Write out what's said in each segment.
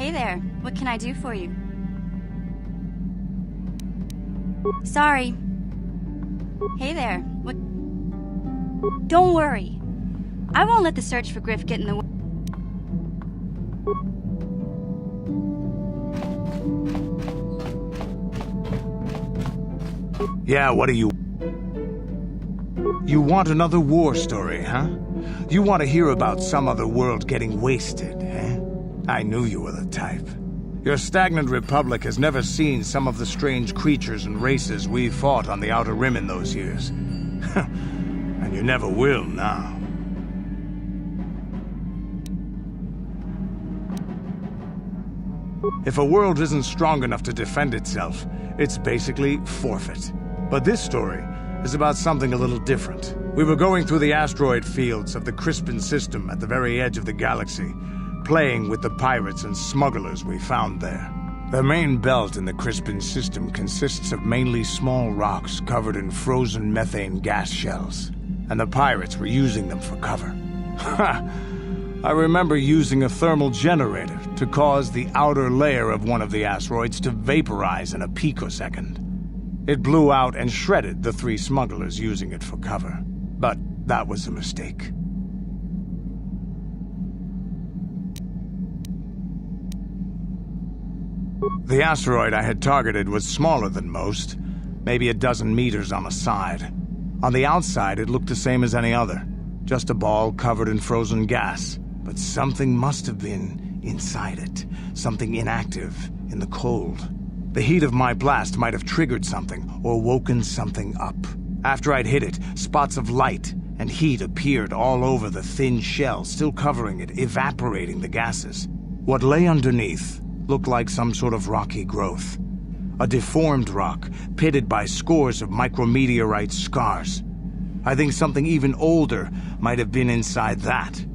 Hey there, what can I do for you? Sorry. Hey there, what? Don't worry. I won't let the search for Griff get in the way. Yeah, what do you... You want another war story, huh? You want to hear about some other world getting wasted, eh? I knew you were the type. Your stagnant republic has never seen some of the strange creatures and races we fought on the Outer Rim in those years. And you never will now. If a world isn't strong enough to defend itself, it's basically forfeit. But this story is about something a little different. We were going through the asteroid fields of the Crispin system at the very edge of the galaxy, playing with the pirates and smugglers we found there. The main belt in the Crispin system consists of mainly small rocks covered in frozen methane gas shells, and the pirates were using them for cover. Ha! I remember using a thermal generator to cause the outer layer of one of the asteroids to vaporize in a picosecond. It blew out and shredded the 3 smugglers using it for cover. But that was a mistake. The asteroid I had targeted was smaller than most, maybe a dozen meters on a side. On the outside, it looked the same as any other, just a ball covered in frozen gas. But something must have been inside it, something inactive in the cold. The heat of my blast might have triggered something or woken something up. After I'd hit it, spots of light and heat appeared all over the thin shell, still covering it, evaporating the gases. What lay underneath looked like some sort of rocky growth. A deformed rock, pitted by scores of micrometeorite scars. I think something even older might have been inside that.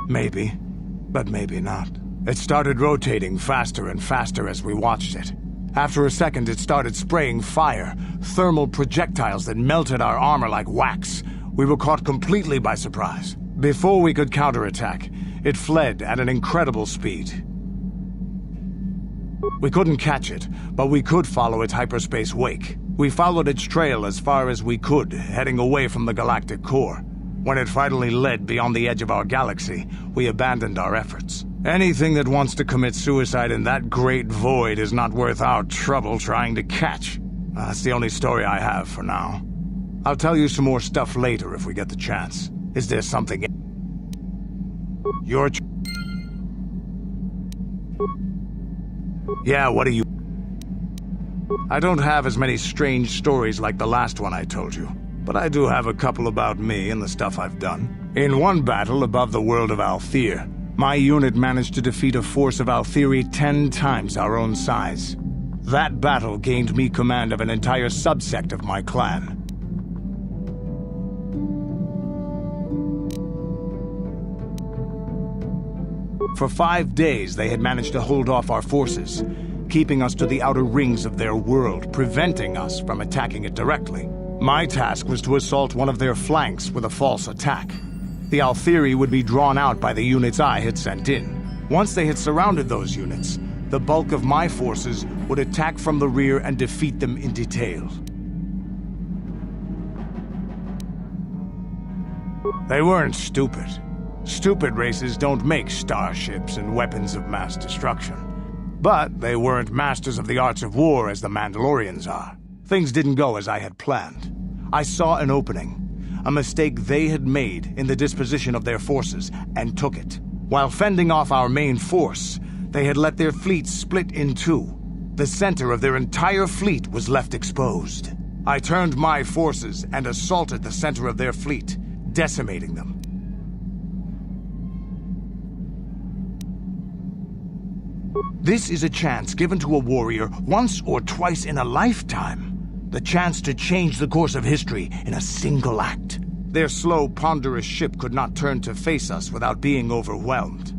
Maybe, but maybe not. It started rotating faster and faster as we watched it. After a second, it started spraying fire, thermal projectiles that melted our armor like wax. We were caught completely by surprise. Before we could counterattack, it fled at an incredible speed. We couldn't catch it, but we could follow its hyperspace wake. We followed its trail as far as we could, heading away from the galactic core. When it finally led beyond the edge of our galaxy, we abandoned our efforts. Anything that wants to commit suicide in that great void is not worth our trouble trying to catch. That's the only story I have for now. I'll tell you some more stuff later if we get the chance. Is there something... Yeah, what do you... I don't have as many strange stories like the last one I told you, but I do have a couple about me and the stuff I've done. In one battle above the world of Althir, my unit managed to defeat a force of Althiri 10 times our own size. That battle gained me command of an entire subsect of my clan. For 5 days, they had managed to hold off our forces, keeping us to the outer rings of their world, preventing us from attacking it directly. My task was to assault one of their flanks with a false attack. The Althiri would be drawn out by the units I had sent in. Once they had surrounded those units, the bulk of my forces would attack from the rear and defeat them in detail. They weren't stupid. Stupid races don't make starships and weapons of mass destruction. But they weren't masters of the arts of war as the Mandalorians are. Things didn't go as I had planned. I saw an opening, a mistake they had made in the disposition of their forces, and took it. While fending off our main force, they had let their fleet split in two. The center of their entire fleet was left exposed. I turned my forces and assaulted the center of their fleet, decimating them. This is a chance given to a warrior once or twice in a lifetime. The chance to change the course of history in a single act. Their slow, ponderous ship could not turn to face us without being overwhelmed.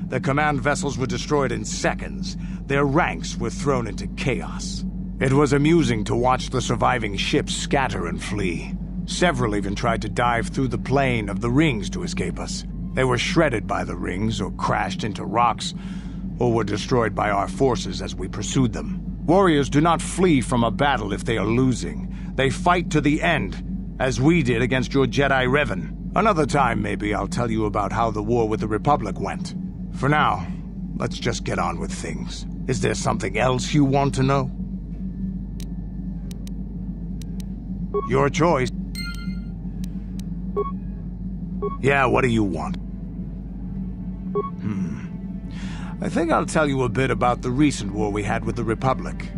The command vessels were destroyed in seconds. Their ranks were thrown into chaos. It was amusing to watch the surviving ships scatter and flee. Several even tried to dive through the plane of the rings to escape us. They were shredded by the rings, or crashed into rocks, or were destroyed by our forces as we pursued them. Warriors do not flee from a battle if they are losing. They fight to the end, as we did against your Jedi Revan. Another time, maybe, I'll tell you about how the war with the Republic went. For now, let's just get on with things. Is there something else you want to know? Your choice. Yeah, what do you want? I think I'll tell you a bit about the recent war we had with the Republic.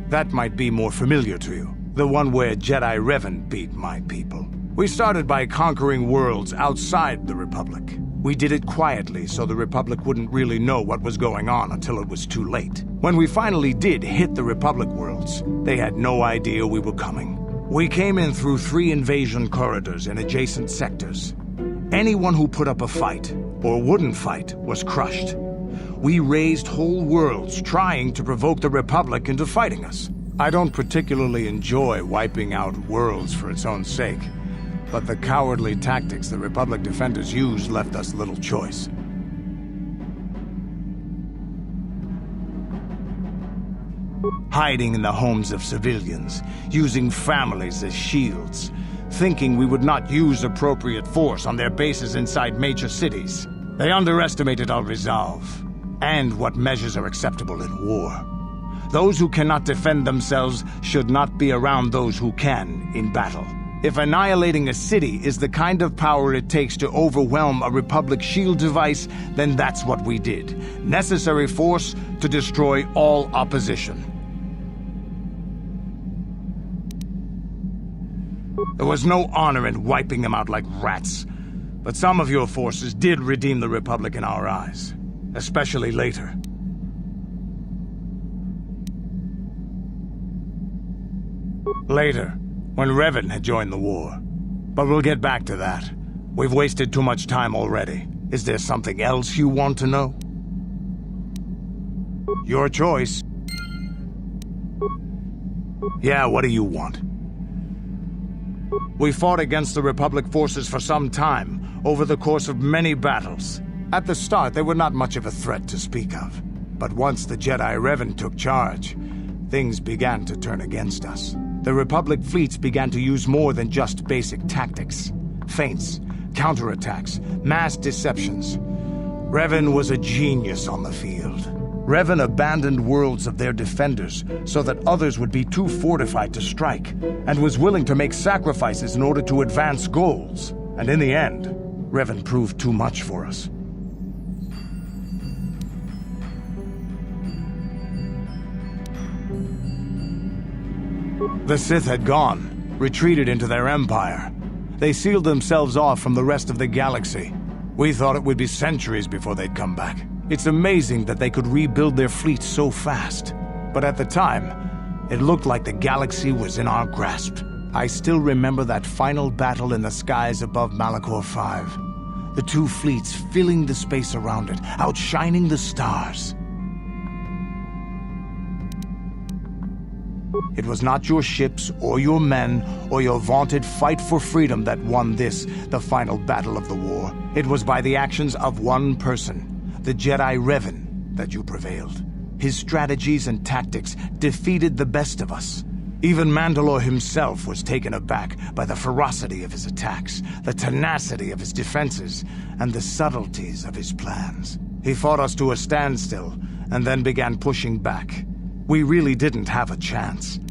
That might be more familiar to you. The one where Jedi Revan beat my people. We started by conquering worlds outside the Republic. We did it quietly so the Republic wouldn't really know what was going on until it was too late. When we finally did hit the Republic worlds, they had no idea we were coming. We came in through 3 invasion corridors in adjacent sectors. Anyone who put up a fight, or wouldn't fight, was crushed. We razed whole worlds trying to provoke the Republic into fighting us. I don't particularly enjoy wiping out worlds for its own sake, but the cowardly tactics the Republic defenders used left us little choice. Hiding in the homes of civilians, using families as shields, thinking we would not use appropriate force on their bases inside major cities. They underestimated our resolve, and what measures are acceptable in war. Those who cannot defend themselves should not be around those who can in battle. If annihilating a city is the kind of power it takes to overwhelm a Republic shield device, then that's what we did. Necessary force to destroy all opposition. There was no honor in wiping them out like rats, but some of your forces did redeem the Republic in our eyes, especially later. Later, when Revan had joined the war. But we'll get back to that. We've wasted too much time already. Is there something else you want to know? Your choice. Yeah, what do you want? We fought against the Republic forces for some time, over the course of many battles. At the start, they were not much of a threat to speak of. But once the Jedi Revan took charge, things began to turn against us. The Republic fleets began to use more than just basic tactics. Feints, counterattacks, mass deceptions. Revan was a genius on the field. Revan abandoned worlds of their defenders so that others would be too fortified to strike, and was willing to make sacrifices in order to advance goals. And in the end, Revan proved too much for us. The Sith had gone, retreated into their empire. They sealed themselves off from the rest of the galaxy. We thought it would be centuries before they'd come back. It's amazing that they could rebuild their fleet so fast. But at the time, it looked like the galaxy was in our grasp. I still remember that final battle in the skies above Malachor 5. The 2 fleets filling the space around it, outshining the stars. It was not your ships, or your men, or your vaunted fight for freedom that won this, the final battle of the war. It was by the actions of one person, the Jedi Revan, that you prevailed. His strategies and tactics defeated the best of us. Even Mandalore himself was taken aback by the ferocity of his attacks, the tenacity of his defenses, and the subtleties of his plans. He fought us to a standstill, and then began pushing back. We really didn't have a chance.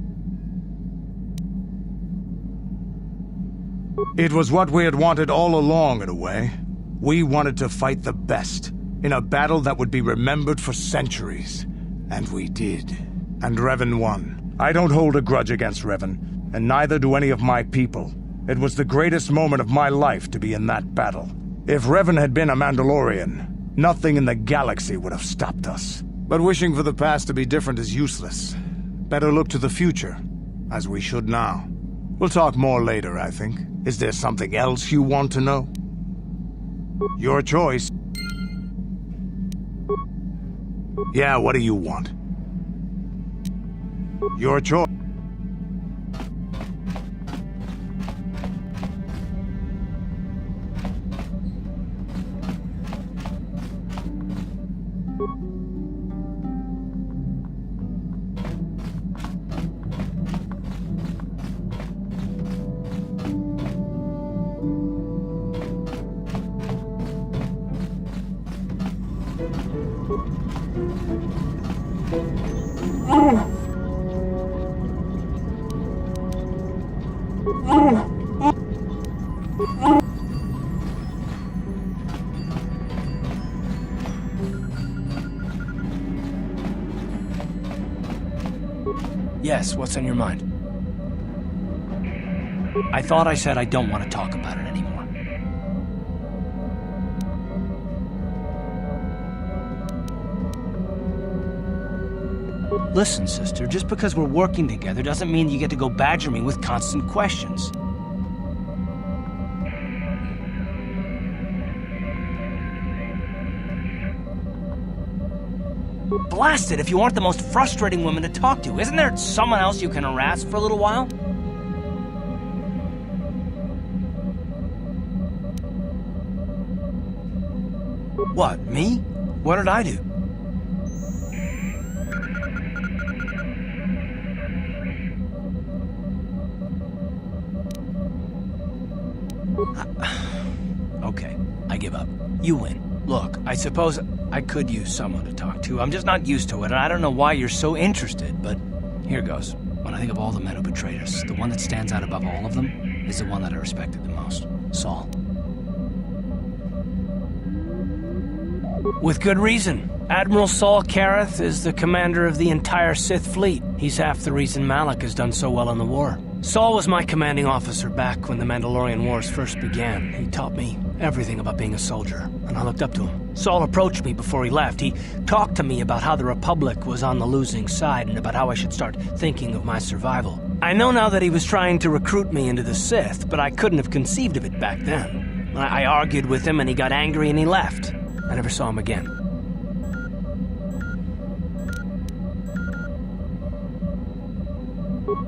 It was what we had wanted all along, in a way. We wanted to fight the best, in a battle that would be remembered for centuries. And we did. And Revan won. I don't hold a grudge against Revan, and neither do any of my people. It was the greatest moment of my life to be in that battle. If Revan had been a Mandalorian, nothing in the galaxy would have stopped us. But wishing for the past to be different is useless. Better look to the future, as we should now. We'll talk more later, I think. Is there something else you want to know? Your choice. Yeah, what do you want? Your choice. Yes, what's on your mind? I thought I said I don't want to talk about it anymore. Listen, sister, just because we're working together doesn't mean you get to go badger me with constant questions. Blast it if you aren't the most frustrating woman to talk to. Isn't there someone else you can harass for a little while? What, me? What did I do? Okay, I give up. You win. Look, I suppose I could use someone to talk to. I'm just not used to it, and I don't know why you're so interested, but here goes. When I think of all the men who betrayed us, the one that stands out above all of them is the one that I respected the most. Saul. With good reason. Admiral Saul Kareth is the commander of the entire Sith fleet. He's half the reason Malak has done so well in the war. Saul was my commanding officer back when the Mandalorian Wars first began. He taught me everything about being a soldier, and I looked up to him. Saul approached me before he left. He talked to me about how the Republic was on the losing side and about how I should start thinking of my survival. I know now that he was trying to recruit me into the Sith, but I couldn't have conceived of it back then. I argued with him and he got angry and he left. I never saw him again.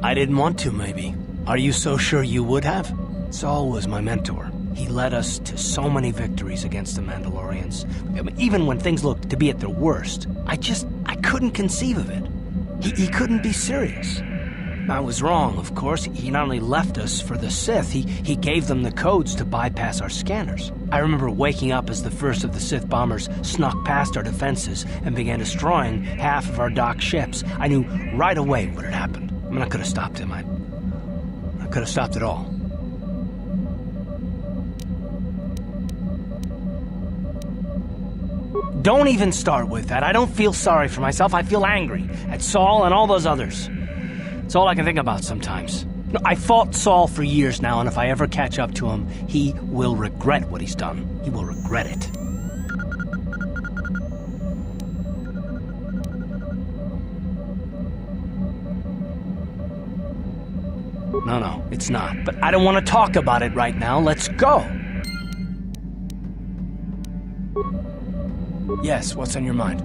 I didn't want to, maybe. Are you so sure you would have? Saul was my mentor. He led us to so many victories against the Mandalorians. Even when things looked to be at their worst, I couldn't conceive of it. He couldn't be serious. I was wrong, of course. He not only left us for the Sith, he gave them the codes to bypass our scanners. I remember waking up as the first of the Sith bombers snuck past our defenses and began destroying half of our docked ships. I knew right away what had happened. I mean, I could have stopped him. I could have stopped it all. Don't even start with that. I don't feel sorry for myself. I feel angry at Saul and all those others. It's all I can think about sometimes. No, I fought Saul for years now, and if I ever catch up to him, he will regret what he's done. He will regret it. No, it's not. But I don't want to talk about it right now. Let's go. Yes, what's on your mind?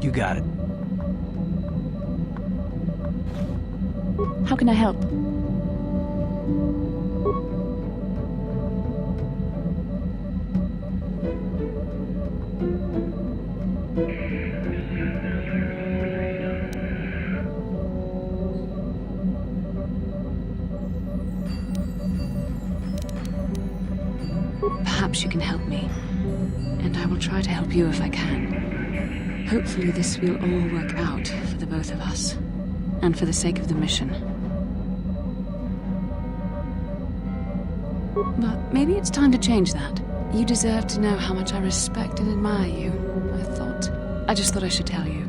You got it. How can I help? Perhaps you can help me, and I will try to help you if I can. Hopefully this will all work out for the both of us, and for the sake of the mission. But maybe it's time to change that. You deserve to know how much I respect and admire you. I just thought I should tell you.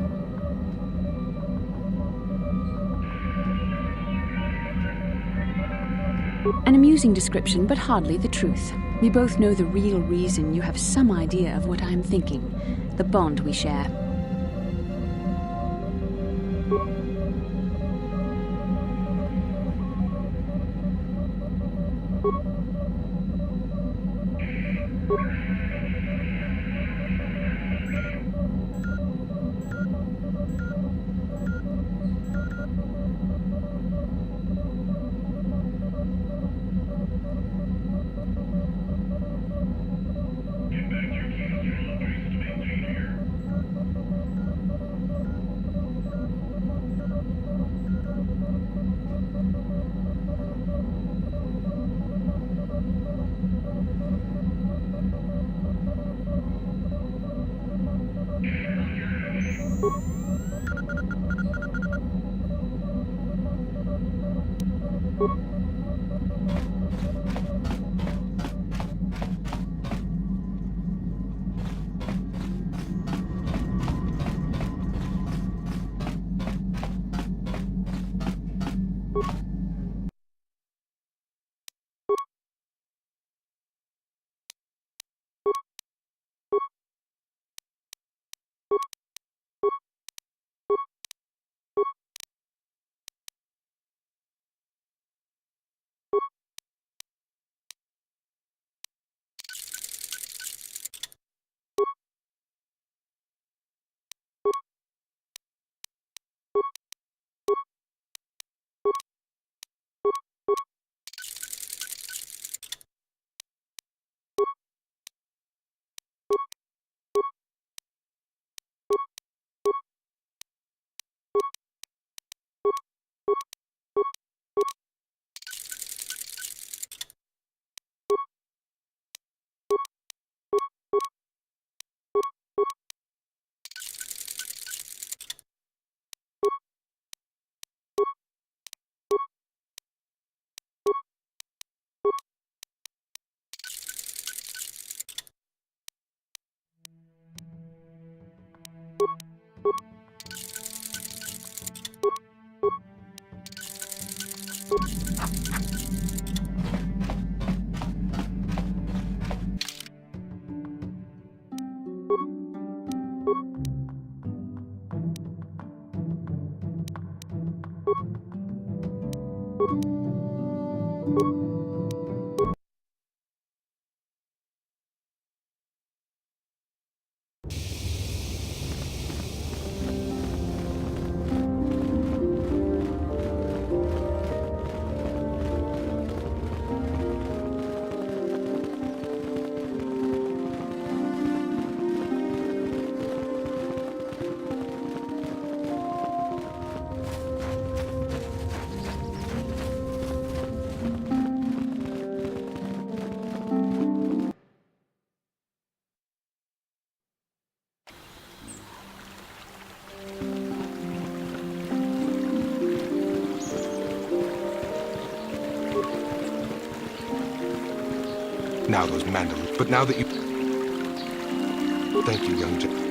An amusing description, but hardly the truth. We both know the real reason you have some idea of what I'm thinking. The bond we share. Now those mandolins. But now that you... Thank you, young Jack.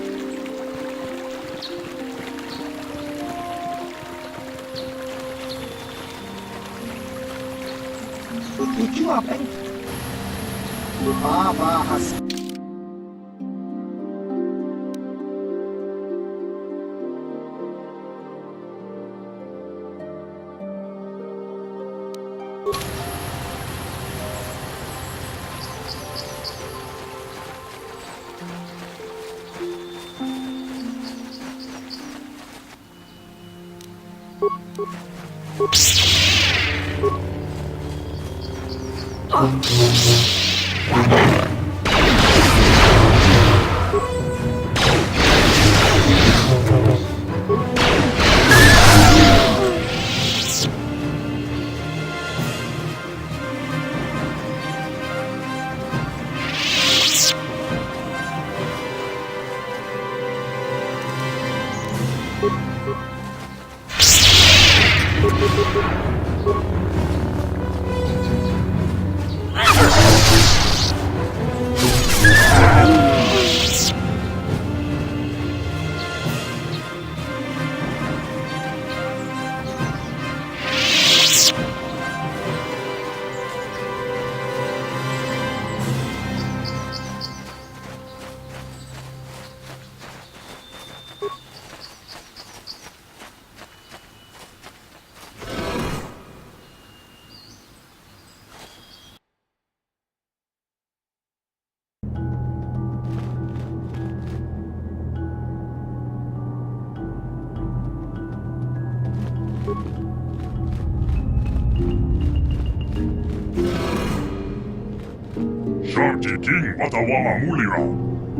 Shorty King Watawama Mulira.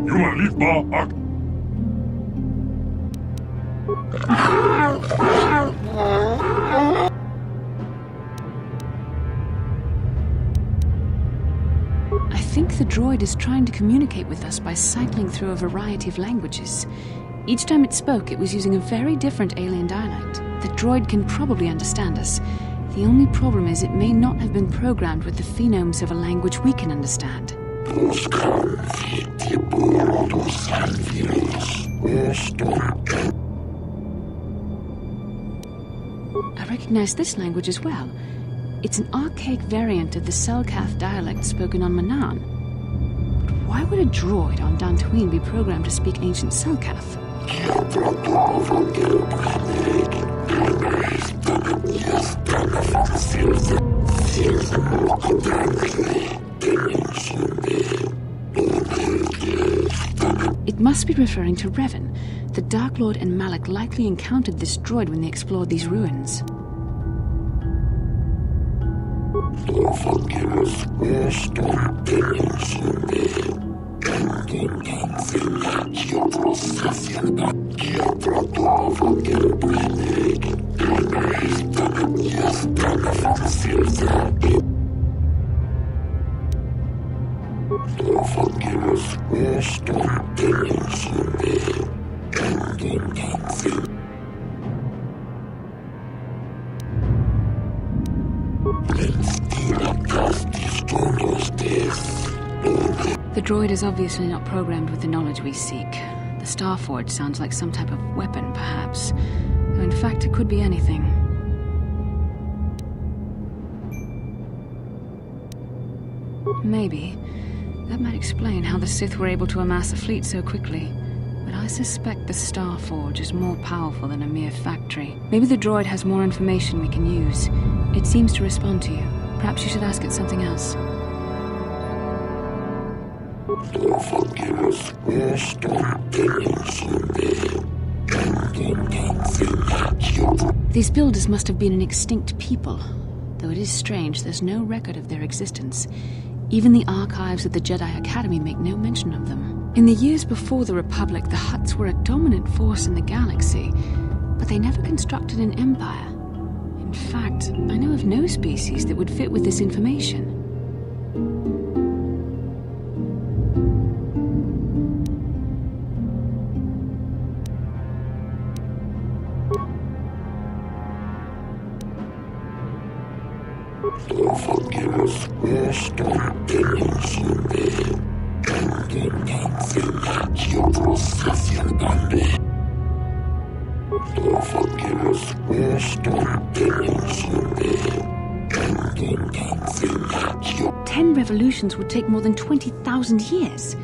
Yuma Lipa Ak. I think the droid is trying to communicate with us by cycling through a variety of languages. Each time it spoke, it was using a very different alien dialect. The droid can probably understand us. The only problem is it may not have been programmed with the phonemes of a language we can understand. I recognize this language as well. It's an archaic variant of the Selkath dialect spoken on Manaan. But why would a droid on Dantooine be programmed to speak ancient Selkath? It must be referring to Revan. The Dark Lord and Malak likely encountered this droid when they explored these ruins. The droid is obviously not programmed with the knowledge we seek. The Starforge sounds like some type of weapon, perhaps. Though in fact, it could be anything. Maybe. That might explain how the Sith were able to amass a fleet so quickly. But I suspect the Starforge is more powerful than a mere factory. Maybe the droid has more information we can use. It seems to respond to you. Perhaps you should ask it something else. These builders must have been an extinct people. Though it is strange, there's no record of their existence. Even the archives of the Jedi Academy make no mention of them. In the years before the Republic, the Hutts were a dominant force in the galaxy, but they never constructed an empire. In fact, I know of no species that would fit with this information. Ten revolutions would take more than 20,000 years.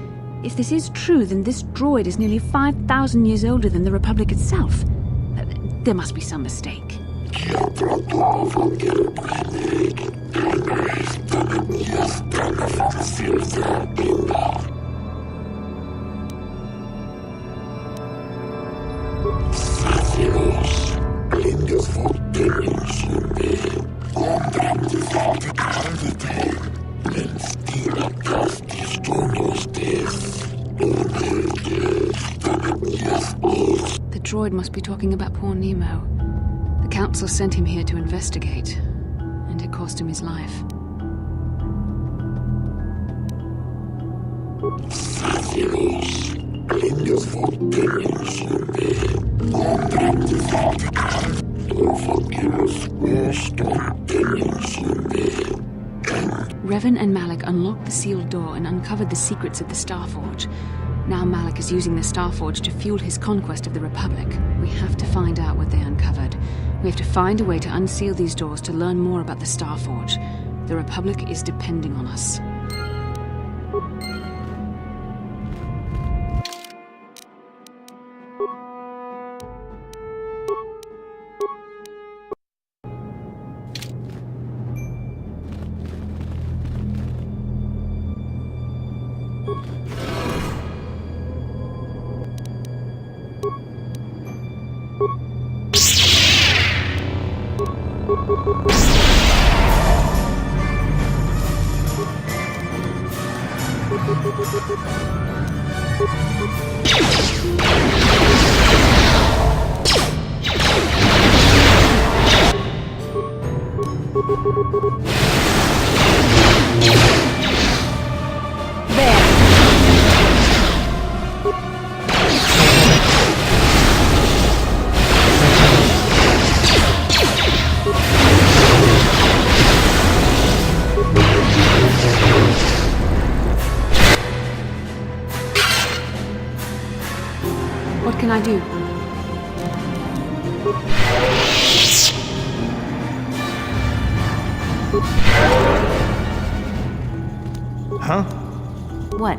If this is true, then this droid is nearly 5,000 years older than the Republic itself. There must be some mistake. The droid must be talking about poor Nemo. The Council sent him here to investigate, and it cost him his life. Revan and Malak unlocked the sealed door and uncovered the secrets of the Starforge. Now Malak is using the Starforge to fuel his conquest of the Republic. We have to find out what they uncovered. We have to find a way to unseal these doors to learn more about the Starforge. The Republic is depending on us. can I do? Huh? What?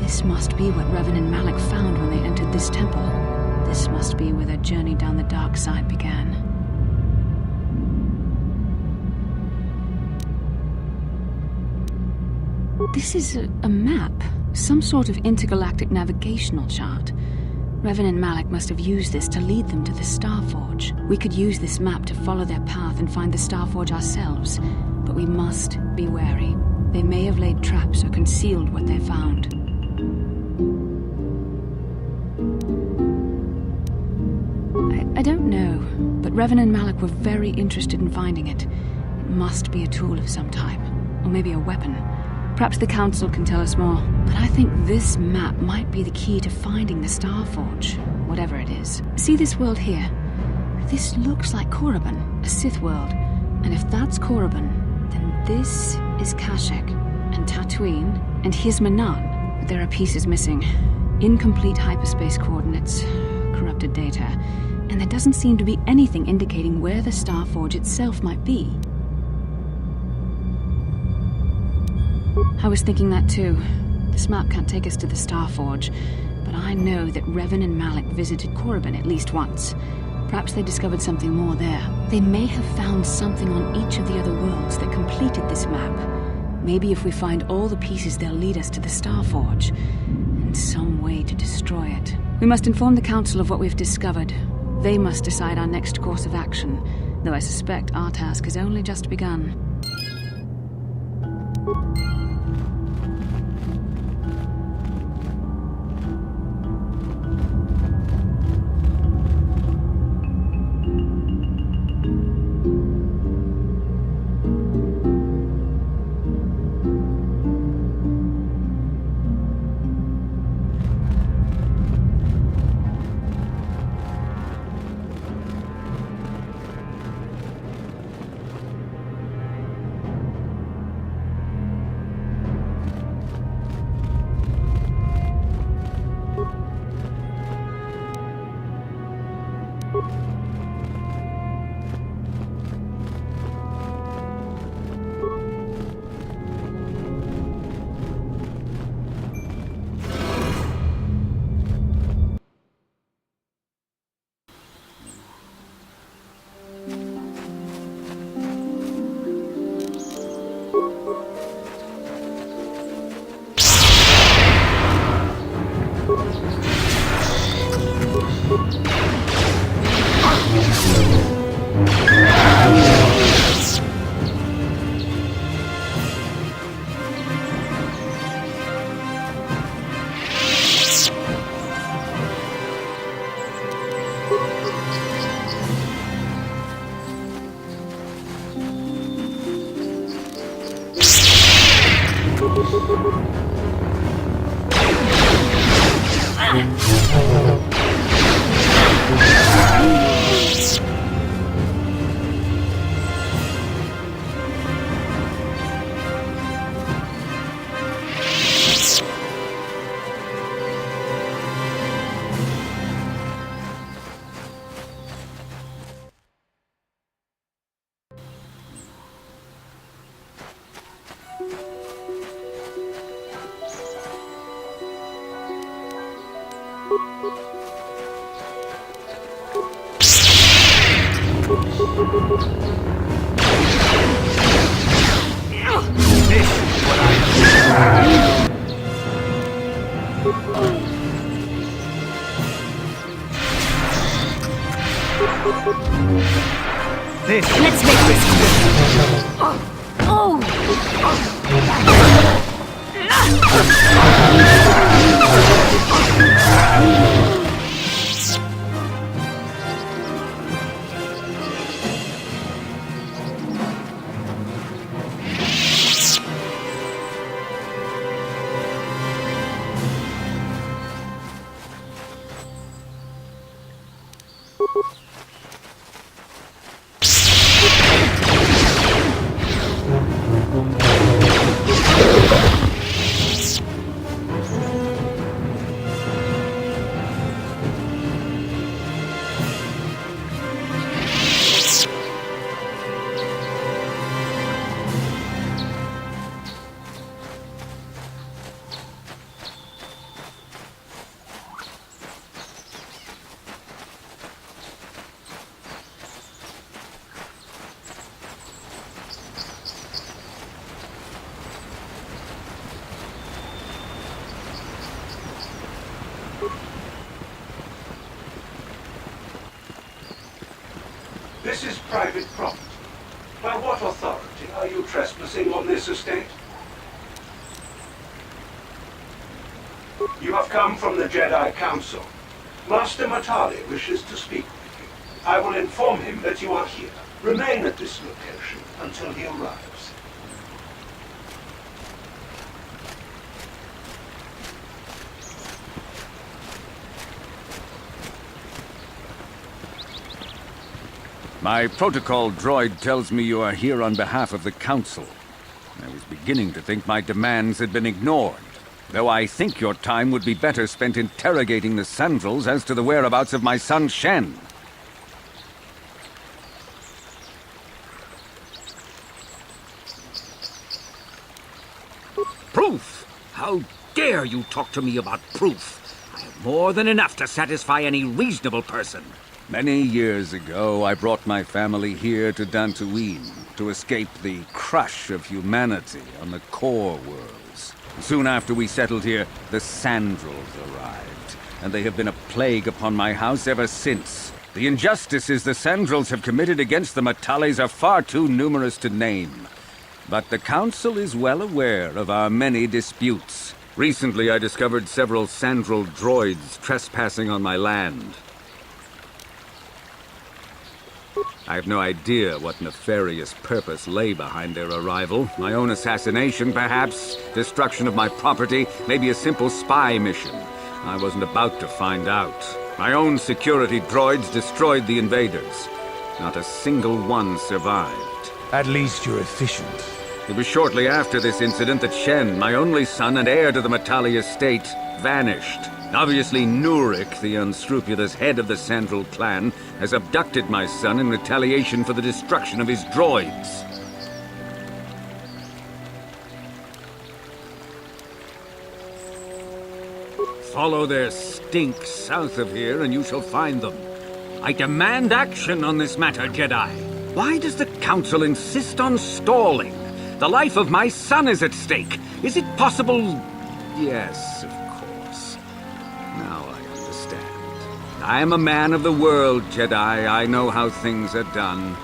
This must be what Revan and Malik found when they entered this temple. This must be where their journey down the dark side began. This is a map, some sort of intergalactic navigational chart. Revan and Malik must have used this to lead them to the Starforge. We could use this map to follow their path and find the Starforge ourselves, but we must be wary. They may have laid traps or concealed what they found. I don't know, but Revan and Malik were very interested in finding it. It must be a tool of some type, or maybe a weapon. Perhaps the Council can tell us more, but I think this map might be the key to finding the Starforge, whatever it is. See this world here? This looks like Korriban, a Sith world, and if that's Korriban, then this is Kashyyyk, and Dantooine, and here's Manaan, but there are pieces missing. Incomplete hyperspace coordinates, corrupted data, and there doesn't seem to be anything indicating where the Starforge itself might be. I was thinking that too. This map can't take us to the Starforge, but I know that Revan and Malik visited Korriban at least once. Perhaps they discovered something more there. They may have found something on each of the other worlds that completed this map. Maybe if we find all the pieces, they'll lead us to the Starforge, and some way to destroy it, We must inform the Council of what we've discovered. They must decide our next course of action, though I suspect our task has only just begun. Let's make this quick. This is private property. By what authority are you trespassing on this estate? You have come from the Jedi Council. Master Matali wishes to speak with you. I will inform him that you are here. Remain at this location until he arrives. My protocol droid tells me you are here on behalf of the Council. I was beginning to think my demands had been ignored, though I think your time would be better spent interrogating the Sandals as to the whereabouts of my son Shen. Proof? How dare you talk to me about proof? I have more than enough to satisfy any reasonable person. Many years ago, I brought my family here to Dantooine to escape the crush of humanity on the core worlds. Soon after we settled here, the Sandals arrived. and they have been a plague upon my house ever since. The injustices the Sandrils have committed against the Matales are far too numerous to name. But the Council is well aware of our many disputes. Recently, I discovered several Sandril droids trespassing on my land. I have no idea what nefarious purpose lay behind their arrival. My own assassination, perhaps? Destruction of my property? Maybe a simple spy mission? I wasn't about to find out. My own security droids destroyed the invaders. Not a single one survived. At least you're efficient. It was shortly after this incident that Shen, my only son and heir to the Matali estate, vanished. Obviously, Nurik, the unscrupulous head of the Sandril clan, has abducted my son in retaliation for the destruction of his droids. Follow their stink south of here and you shall find them. I demand action on this matter, Jedi. Why does the Council insist on stalling? The life of my son is at stake. Is it possible? Yes, of course. Now I understand. I am a man of the world, Jedi. I know how things are done.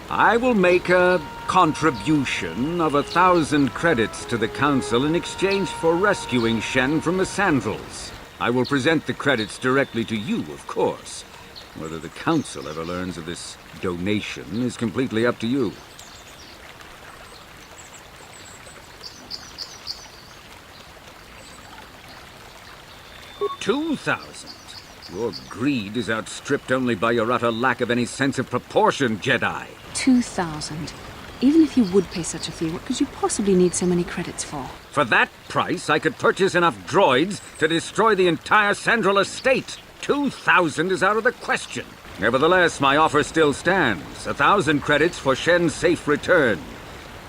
I will make a contribution of 1,000 credits to the Council in exchange for rescuing Shen from the Sandrils. I will present the credits directly to you, of course. Whether the Council ever learns of this donation is completely up to you. $2,000? Your greed is outstripped only by your utter lack of any sense of proportion, Jedi. 2,000. Even if you would pay such a fee, what could you possibly need so many credits for? For that price, I could purchase enough droids to destroy the entire Sandril estate. 2,000 is out of the question. Nevertheless, my offer still stands. 1,000 credits for Shen's safe return.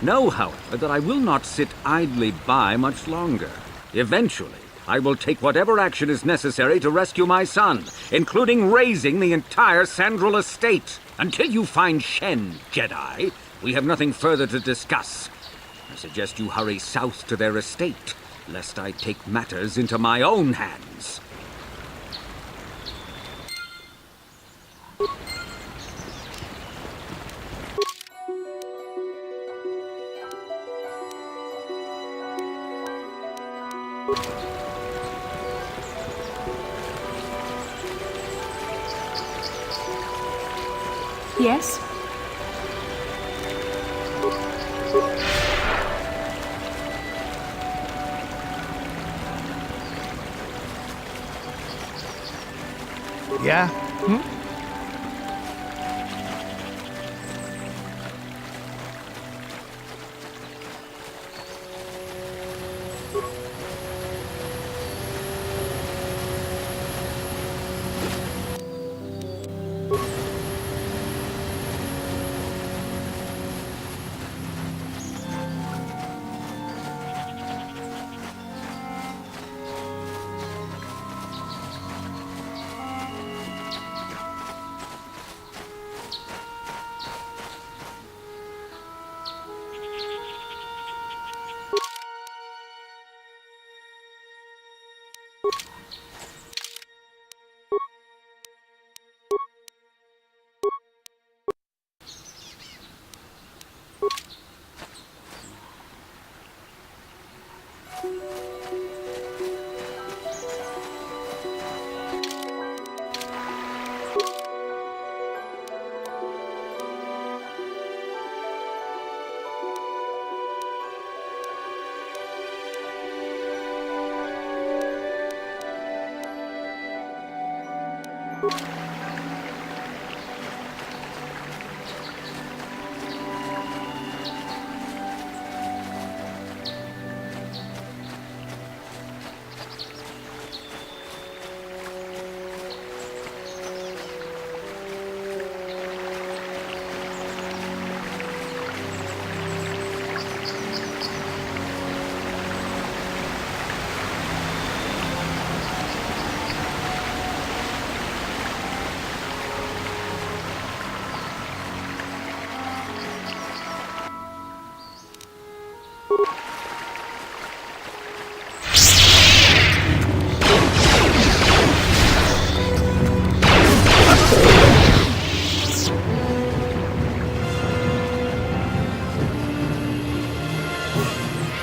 Know, however, that I will not sit idly by much longer. Eventually, I will take whatever action is necessary to rescue my son, including razing the entire Sandril estate. Until you find Shen, Jedi, we have nothing further to discuss. I suggest you hurry south to their estate, lest I take matters into my own hands. Yes? Yeah?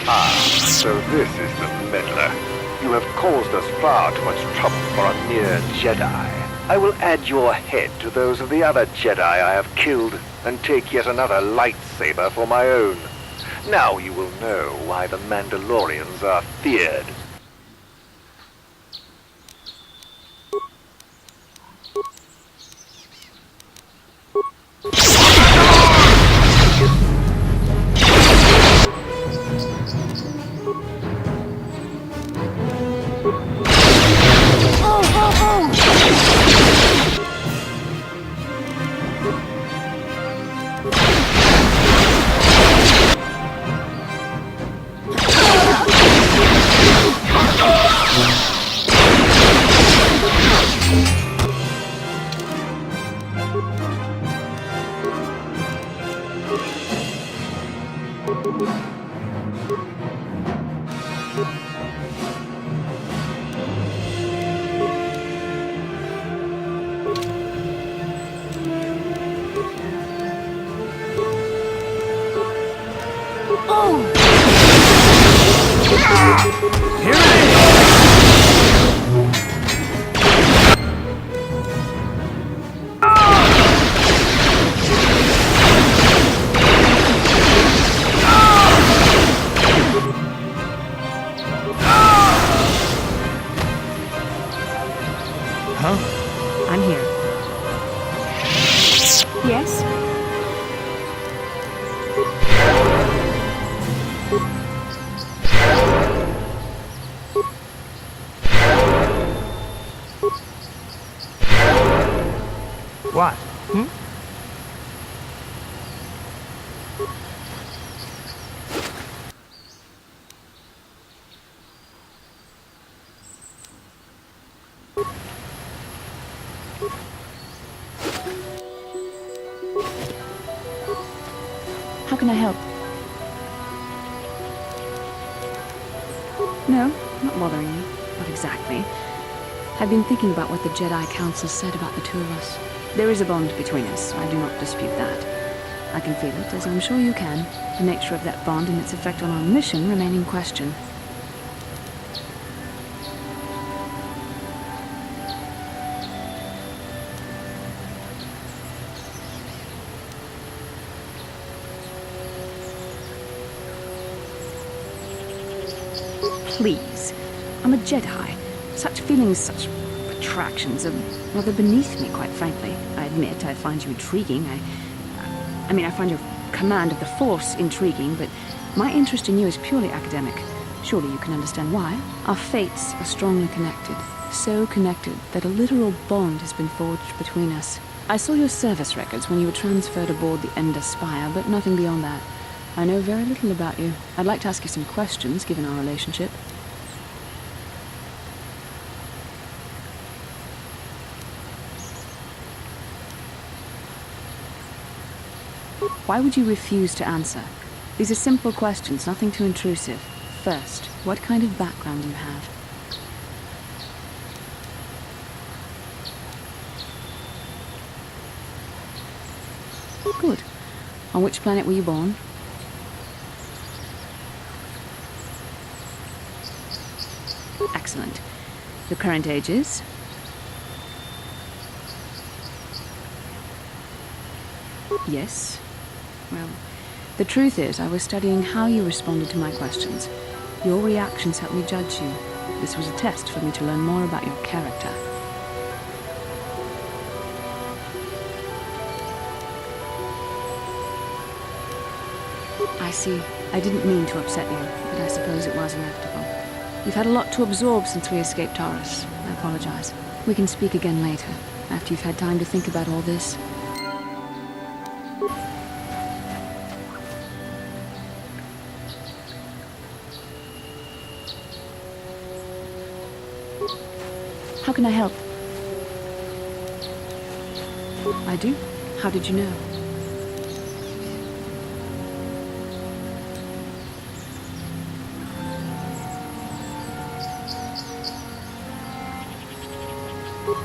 So this is the meddler. You have caused us far too much trouble for a mere Jedi. I will add your head to those of the other Jedi I have killed, and take yet another lightsaber for my own. Now you will know why the Mandalorians are feared. I'm here. Yes? What? How can I help? No, not bothering you. Not exactly. I've been thinking about what the Jedi Council said about the two of us. There is a bond between us. I do not dispute that. I can feel it, as I'm sure you can. The nature of that bond and its effect on our mission remain in question. Please. I'm a Jedi. Such feelings, such attractions are rather beneath me, quite frankly. I admit I find you intriguing. I find your command of the Force intriguing, but my interest in you is purely academic. Surely you can understand why. Our fates are strongly connected. So connected that a literal bond has been forged between us. I saw your service records when you were transferred aboard the Ender Spire, but nothing beyond that. I know very little about you. I'd like to ask you some questions, given our relationship. Why would you refuse to answer? These are simple questions, nothing too intrusive. First, what kind of background do you have? Good. On which planet were you born? Excellent. Your current age is? Yes. Well, the truth is, I was studying how you responded to my questions. Your reactions helped me judge you. This was a test for me to learn more about your character. I see. I didn't mean to upset you, but I suppose it was inevitable. You've had a lot to absorb since we escaped Taurus. I apologize. We can speak again later, after you've had time to think about all this. How can I help? I do? How did you know?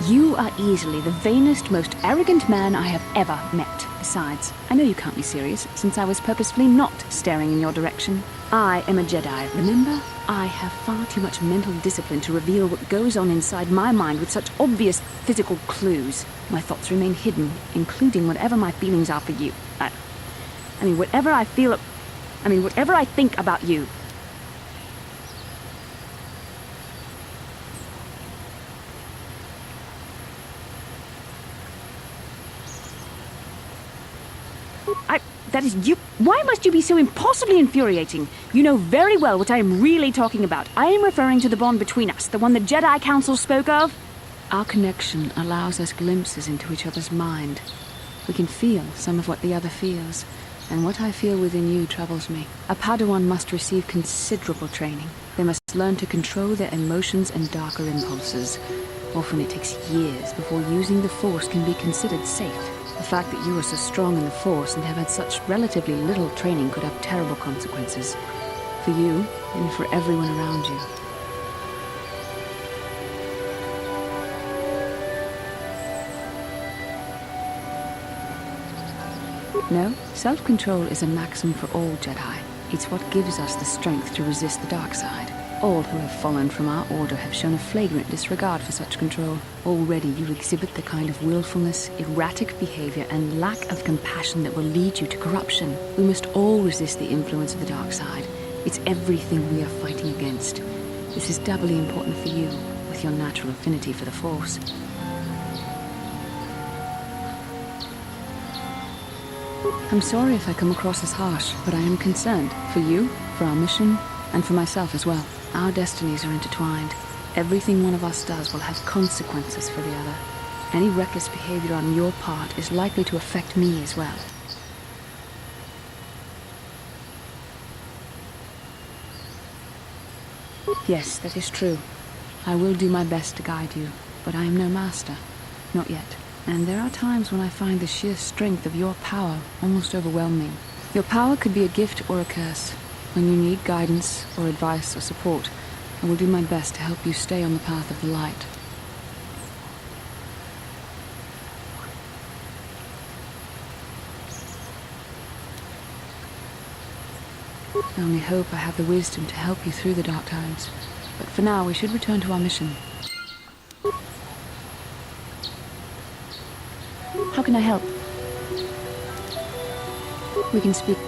You are easily the vainest, most arrogant man I have ever met. Besides, I know you can't be serious, since I was purposefully not staring in your direction. I am a Jedi, remember? I have far too much mental discipline to reveal what goes on inside my mind with such obvious physical clues. My thoughts remain hidden, including whatever my feelings are for you. Whatever I feel... whatever I think about you. That is you. Why must you be so impossibly infuriating? You know very well what I am really talking about. I am referring to the bond between us, the one the Jedi Council spoke of. Our connection allows us glimpses into each other's mind. We can feel some of what the other feels, and what I feel within you troubles me. A Padawan must receive considerable training. They must learn to control their emotions and darker impulses. Often it takes years before using the Force can be considered safe. The fact that you are so strong in the Force and have had such relatively little training could have terrible consequences. For you, and for everyone around you. No, self-control is a maxim for all Jedi. It's what gives us the strength to resist the dark side. All who have fallen from our order have shown a flagrant disregard for such control. Already you exhibit the kind of willfulness, erratic behavior, and lack of compassion that will lead you to corruption. We must all resist the influence of the dark side. It's everything we are fighting against. This is doubly important for you, with your natural affinity for the Force. I'm sorry if I come across as harsh, but I am concerned. For you, for our mission, and for myself as well. Our destinies are intertwined. Everything one of us does will have consequences for the other. Any reckless behavior on your part is likely to affect me as well. Yes, that is true. I will do my best to guide you, but I am no master. Not yet. And there are times when I find the sheer strength of your power almost overwhelming. Your power could be a gift or a curse. When you need guidance or advice or support, I will do my best to help you stay on the path of the light. I only hope I have the wisdom to help you through the dark times. But for now, we should return to our mission. How can I help? We can speak.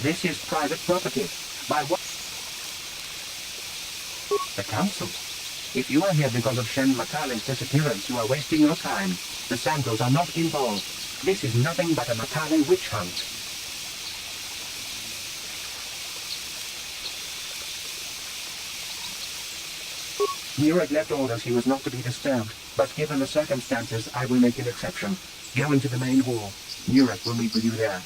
This is private property. By what? The Council. If you are here because of Shen Matale's disappearance, you are wasting your time. The Sandals are not involved. This is nothing but a Matale witch hunt. Nureg left orders he was not to be disturbed, but given the circumstances, I will make an exception. Go into the main hall. Nureg will meet with you there.